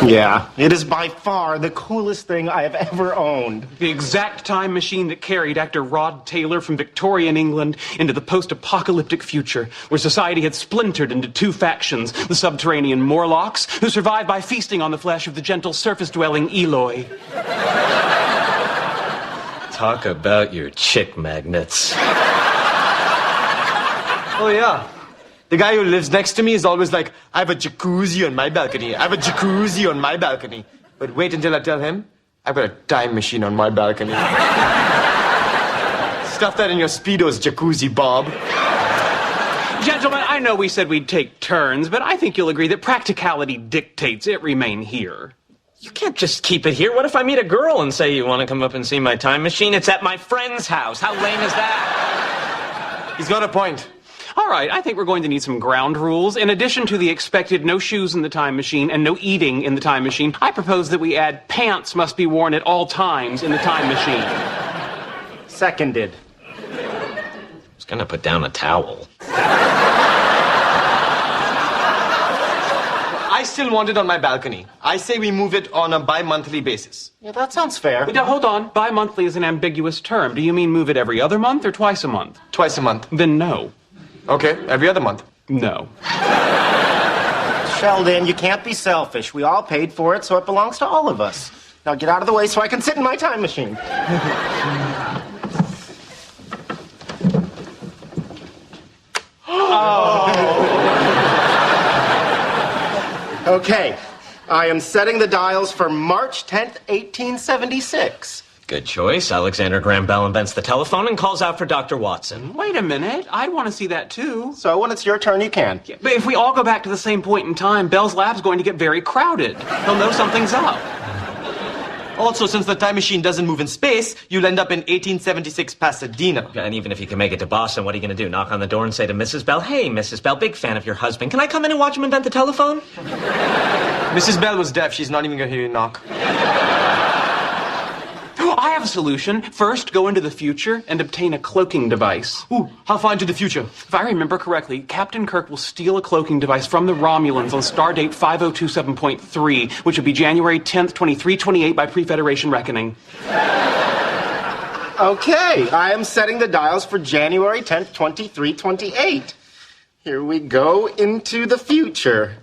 Yeah, it is by far the coolest thing I have ever owned. The exact time machine that carried actor Rod Taylor from Victorian England into the post-apocalyptic future, where society had splintered into two factions, the subterranean Morlocks, who survived by feasting on the flesh of the gentle surface-dwelling Eloi. Talk about your chick magnets. Oh, yeah. The guy who lives next to me is always like, I have a jacuzzi on my balcony. I have a jacuzzi on my balcony. But wait until I tell him, I've got a time machine on my balcony. Stuff that in your Speedos, jacuzzi, Bob. Gentlemen, I know we said we'd take turns, but I think you'll agree that practicality dictates it remain here. You can't just keep it here. What if I meet a girl and say, you want to come up and see my time machine? It's at my friend's house. How lame is that? He's got a point. All right, I think we're going to need some ground rules. In addition to the expected no shoes in the time machine and no eating in the time machine, I propose that we add pants must be worn at all times in the time machine. Seconded. I was going to put down a towel. I still want it on my balcony. I say we move it on a bi-monthly basis. Yeah, that sounds fair. Now, hold on. Bi-monthly is an ambiguous term. Do you mean move it every other month or twice a month? Twice a month. Then no. Okay, every other month. No. Sheldon, you can't be selfish. We all paid for it, so it belongs to all of us. Now get out of the way so I can sit in my time machine. Okay, I am setting the dials for March 10th, 1876. Good choice. Alexander Graham Bell invents the telephone and calls out for Dr. Watson. Wait a minute. I'd want to see that too. So when it's your turn, you can. Yeah, but if we all go back to the same point in time, Bell's lab's going to get very crowded. He'll know something's up. Also, since the time machine doesn't move in space, you'll end up in 1876 Pasadena. And even if you can make it to Boston, what are you going to do? Knock on the door and say to Mrs. Bell, hey, Mrs. Bell, big fan of your husband. Can I come in and watch him invent the telephone? Mrs. Bell was deaf. She's not even going to hear you knock. I have a solution. First, go into the future and obtain a cloaking device. Ooh, how far into the future? If I remember correctly, Captain Kirk will steal a cloaking device from the Romulans on stardate 5027.3, which would be January 10th, 2328 by pre-Federation reckoning. Okay, I am setting the dials for January 10th, 2328. Here we go into the future.